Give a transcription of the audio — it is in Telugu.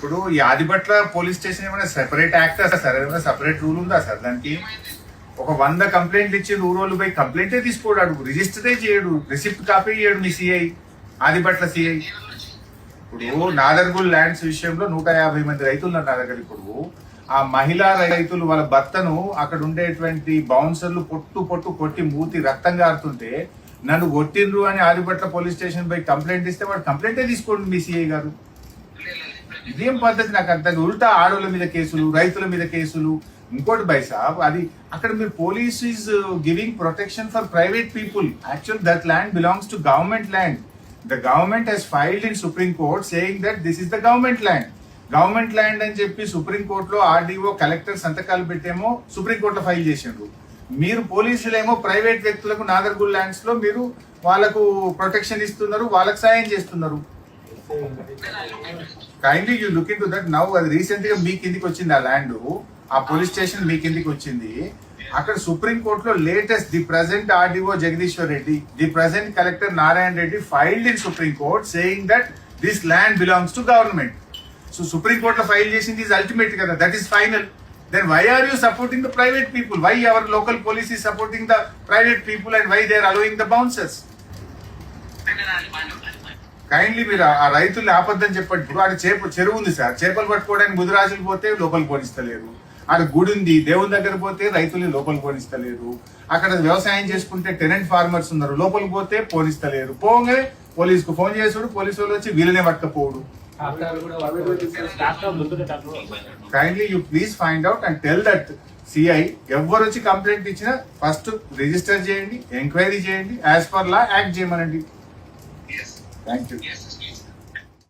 ఇప్పుడు ఈ ఆదిపట్ల పోలీస్ స్టేషన్ ఏమైనా సెపరేట్ యాక్ట్ సార్, ఏమైనా సెపరేట్ రూల్ ఉందా సార్? దానికి ఒక 100 కంప్లైంట్లు ఇచ్చి రోజులు పోయి కంప్లైంటే తీసుకోడాడు, రిజిస్టరే చేయడు, రిసిప్ట్ కాపీ చేయడు మీ సిఐ, ఆదిపట్ల సిఐ. ఇప్పుడు నాదర్గుల్ ల్యాండ్స్ విషయంలో 150 మంది రైతులు ఉన్నారు నా దగ్గర. ఇప్పుడు ఆ మహిళా రైతులు వాళ్ళ భర్తను అక్కడ ఉండేటువంటి బౌన్సర్లు పొట్టు కొట్టి మూతి రక్తం గారుతుంటే నన్ను కొట్టిండ్రు అని ఆదిపట్ల పోలీస్ స్టేషన్ పోయి కంప్లైంట్ ఇస్తే వాడు కంప్లైంటే తీసుకోండి మీ సిఐ గారు. ఇదేం పద్ధతి నాకు అర్థం. ఉల్టా ఆడోళ్ళ మీద కేసులు, రైతుల మీద కేసులు. ఇంకోటి బై సాబ్, అది అక్కడ మీరు police is giving protection for private people. Actual that land belongs to government land. The government has filed in supreme court saying that this is the government land. Government land అని చెప్పి సుప్రీం కోర్టులో ఆర్డీఓ కలెక్టర్ సంతకాలు పెట్టేమో సుప్రీం కోర్టులో ఫైల్ చేసిండ్రు. మీరు పోలీసులేమో ప్రైవేట్ వ్యక్తులకు నాగర్గుల్ ల్యాండ్స్ లో మీరు వాళ్ళకు ప్రొటెక్షన్ ఇస్తున్నారు, వాళ్ళకి సాయం చేస్తున్నారు. Kindly you look in to that now. అది రీసెంట్ గా మీ కిందికి వచ్చింది ఆ ల్యాండ్, ఆ పోలీస్ స్టేషన్ మీ కిందికి వచ్చింది. అక్కడ సుప్రీం కోర్టులో latest the present RDO Jagadishwar Reddy, the present collector Narayana Reddy filed in supreme court saying that this land belongs to government. So supreme కోర్టులో ఫైల్ చేసింది ఈజ్ అల్టిమేట్ కదా, that is final. Then why are you supporting the private people? Why our local police is supporting the private people and why they are allowing the bouncers? Kindly మీరు ఆ రైతుల్ని ఆపద్దని చెప్పండి. ఇప్పుడు ఆడ చెరువు ఉంది సార్, చేపలు పట్టుకోవడానికి ముదిరాజులు పోతే లోపలికి పోనిస్తలేరు. ఆడ గుడి ఉంది, దేవుని దగ్గర పోతే రైతుల్ని లోపలికి పోనిస్తలేరు. అక్కడ వ్యవసాయం చేసుకుంటే టెనెంట్ ఫార్మర్స్ ఉన్నారు, లోపలికి పోతే పోనిస్తలేరు. పోగానే పోలీసుకు ఫోన్ చేసాడు, పోలీసు వాళ్ళు వచ్చి వీళ్ళనే పట్టకపోవడు. Kindly you please find out and tell that CI ఎవరు వచ్చి కంప్లైంట్ ఇచ్చినా ఫస్ట్ రిజిస్టర్ చేయండి, ఎంక్వైరీ చేయండి, యాజ్ పర్ లా యాక్ట్ చేయమనండి. Thank you.